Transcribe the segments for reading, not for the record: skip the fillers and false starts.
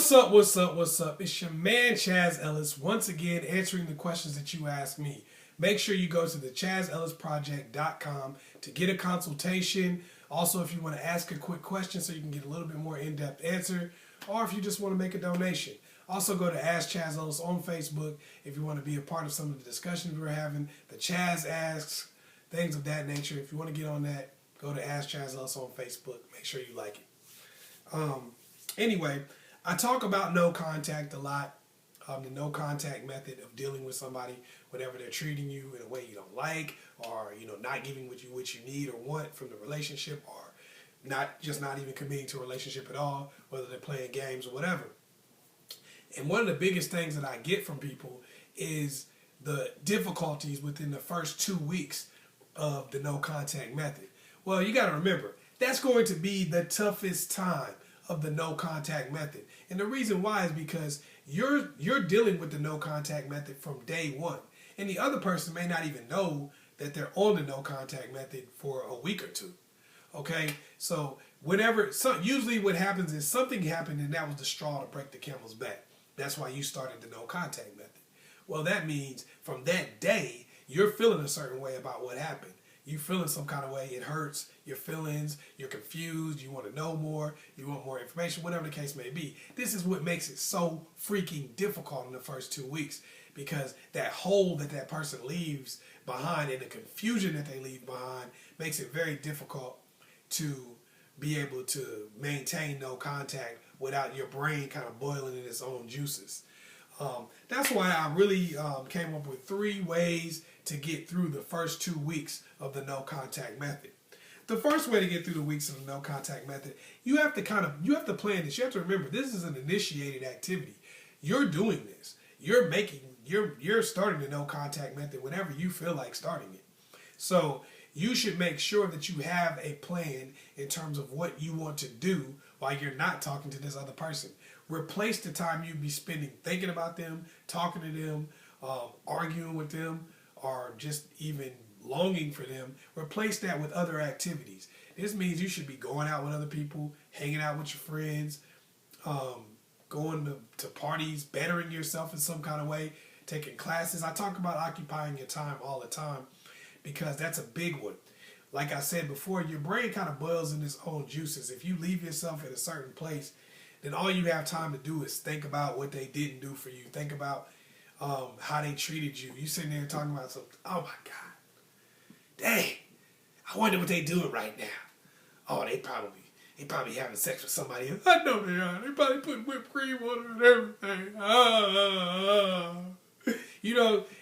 What's up, what's up, what's up? It's your man, Chaz Ellis, once again answering the questions that you asked me. Make sure you go to the askchazzellisproject.com to get a consultation. Also, if you want to ask a quick question so you can get a little bit more in-depth answer, or if you just want to make a donation. Also, go to Ask Chaz Ellis on Facebook if you want to be a part of some of the discussions we're having, the Chaz Asks, things of that nature. If you want to get on that, go to Ask Chaz Ellis on Facebook. Make sure you like it. Anyway, I talk about no contact a lot, the no contact method of dealing with somebody whenever they're treating you in a way you don't like, or not giving what you need or want from the relationship, or not even committing to a relationship at all, whether they're playing games or whatever. And one of the biggest things that I get from people is the difficulties within the first 2 weeks of the no contact method. Well, you got to remember, that's going to be the toughest time of the no contact method. And the reason why is because you're dealing with the no contact method from day one. And the other person may not even know that they're on the no contact method for a week or two. Okay? So usually what happens is something happened and that was the straw to break the camel's back. That's why you started the no contact method. Well, that means from that day, you're feeling a certain way about what happened. You're feeling some kind of way, it hurts, your feelings, you're confused, you want to know more, you want more information, whatever the case may be. This is what makes it so freaking difficult in the first 2 weeks, because that hole that person leaves behind and the confusion that they leave behind makes it very difficult to be able to maintain no contact without your brain kind of boiling in its own juices. That's why I really came up with 3 ways to get through the first 2 weeks of the no contact method. The first way to get through the weeks of the no contact method, you have to plan this. You have to remember, this is an initiated activity. You're doing this. You're starting the no contact method whenever you feel like starting it. So you should make sure that you have a plan in terms of what you want to do while you're not talking to this other person. Replace the time you'd be spending thinking about them, talking to them, arguing with them, or just even longing for them. Replace that with other activities. This means you should be going out with other people, hanging out with your friends, going to parties, bettering yourself in some kind of way, taking classes. I talk about occupying your time all the time because that's a big one. Like I said before, your brain kind of boils in its own juices. If you leave yourself in a certain place, then all you have time to do is think about what they didn't do for you. Think about how they treated you. You sitting there talking about something. Oh my God. Dang. I wonder what they doing right now. Oh, they probably having sex with somebody else. I know they are. They probably putting whipped cream on it and everything.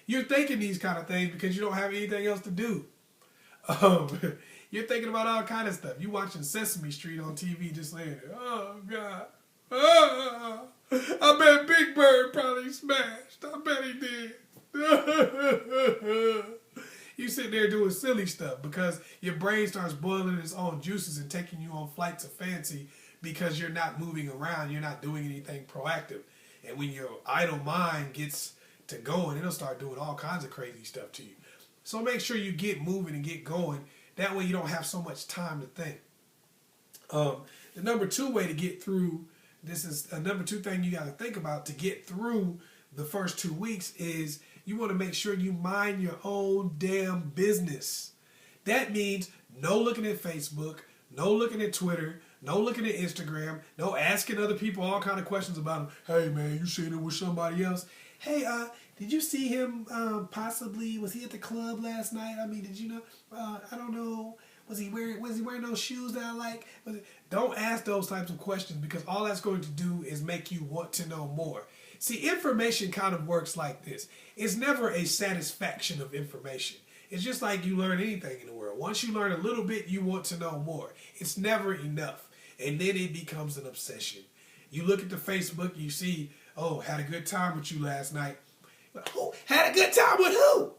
You're thinking these kind of things because you don't have anything else to do. You're thinking about all kind of stuff. You watching Sesame Street on TV just laying there. Oh, God. I bet Big Bird probably smashed. I bet he did. You sit there doing silly stuff because your brain starts boiling its own juices and taking you on flights of fancy because you're not moving around. You're not doing anything proactive. And when your idle mind gets to going, it'll start doing all kinds of crazy stuff to you. So make sure you get moving and get going. That way you don't have so much time to think. The number 2 way to get through, this is a number 2 thing you got to think about to get through the first 2 weeks is you want to make sure you mind your own damn business. That means no looking at Facebook, no looking at Twitter, no looking at Instagram, no asking other people all kind of questions about them. Hey man, you seen him with somebody else? Hey, did you see him possibly, was he at the club last night? I mean, did you know, I don't know, was he wearing those shoes that I like? Don't ask those types of questions because all that's going to do is make you want to know more. See, information kind of works like this. It's never a satisfaction of information. It's just like you learn anything in the world. Once you learn a little bit, you want to know more. It's never enough. And then it becomes an obsession. You look at the Facebook, you see, oh, had a good time with you last night. Who? Had a good time with who?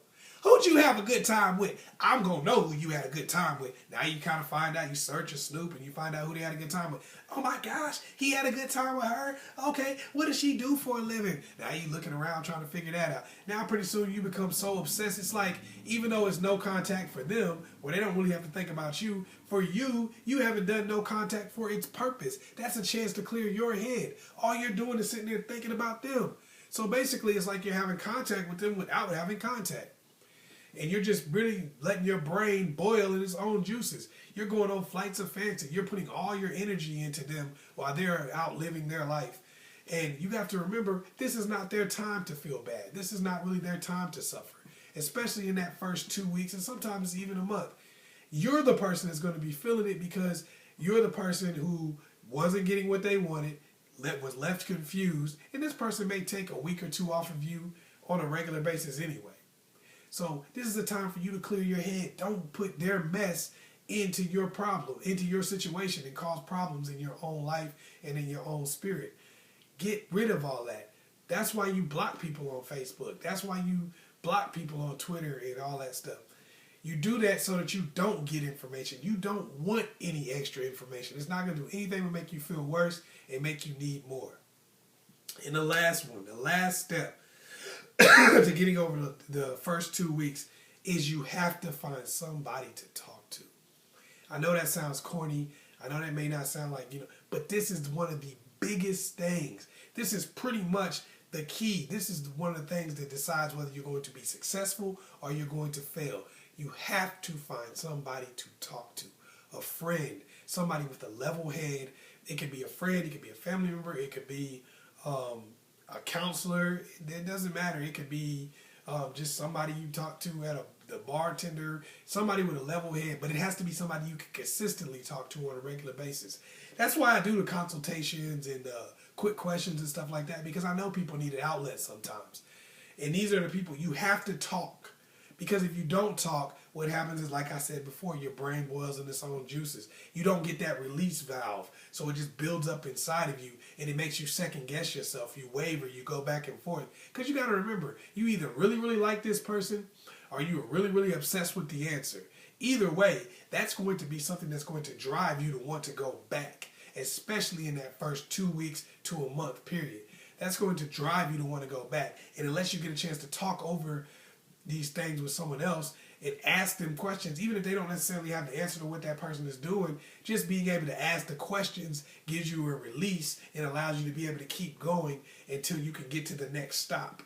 Who'd you have a good time with? I'm going to know who you had a good time with. Now you kind of find out, you search and snoop, and you find out who they had a good time with. Oh my gosh, he had a good time with her? Okay, what does she do for a living? Now you looking around trying to figure that out. Now pretty soon you become so obsessed. It's like, even though it's no contact for them, where they don't really have to think about you, for you, you haven't done no contact for its purpose. That's a chance to clear your head. All you're doing is sitting there thinking about them. So basically, it's like you're having contact with them without having contact. And you're just really letting your brain boil in its own juices. You're going on flights of fancy. You're putting all your energy into them while they're out living their life. And you have to remember, this is not their time to feel bad. This is not really their time to suffer, especially in that first 2 weeks and sometimes even a month. You're the person that's going to be feeling it because you're the person who wasn't getting what they wanted, was left confused, and this person may take a week or two off of you on a regular basis anyway. So this is a time for you to clear your head. Don't put their mess into your problem, into your situation, and cause problems in your own life and in your own spirit. Get rid of all that. That's why you block people on Facebook. That's why you block people on Twitter and all that stuff. You do that so that you don't get information. You don't want any extra information. It's not going to do anything but make you feel worse and make you need more. And the last one, the last step to getting over the first 2 weeks is you have to find somebody to talk to. I know that sounds corny. I know that may not sound like, but this is one of the biggest things. This is pretty much the key. This is one of the things that decides whether you're going to be successful or you're going to fail. You have to find somebody to talk to. A friend, somebody with a level head. It could be a friend, it could be a family member, it could be a counselor. It doesn't matter. It could be just somebody you talk to at the bartender, somebody with a level head, but it has to be somebody you can consistently talk to on a regular basis. That's why I do the consultations and quick questions and stuff like that, because I know people need an outlet sometimes. And these are the people you have to talk. Because if you don't talk, what happens is, like I said before, your brain boils in its own juices. You don't get that release valve, so it just builds up inside of you, and it makes you second guess yourself. You waver, you go back and forth. Because you got to remember, you either really, really like this person, or you're really, really obsessed with the answer. Either way, that's going to be something that's going to drive you to want to go back, especially in that first 2 weeks to a month period. That's going to drive you to want to go back. And unless you get a chance to talk over these things with someone else and ask them questions, even if they don't necessarily have the answer to what that person is doing, just being able to ask the questions gives you a release and allows you to be able to keep going until you can get to the next stop.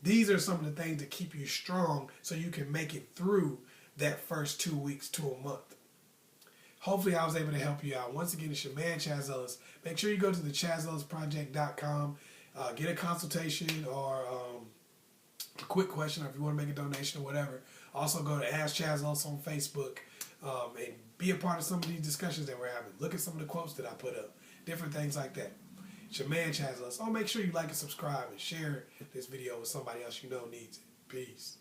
These are some of the things that keep you strong so you can make it through that first 2 weeks to a month. Hopefully I was able to help you out. Once again, it's your man, Chaz Ellis. Make sure you go to the askchazzellisproject.com, get a consultation or a quick question, or if you want to make a donation or whatever. Also go to Ask Chaz Ellis on Facebook and be a part of some of these discussions that we're having. Look at some of the quotes that I put up, different things like that. It's your man, Chaz Ellis. Make sure you like and subscribe and share this video with somebody else you know needs it. Peace.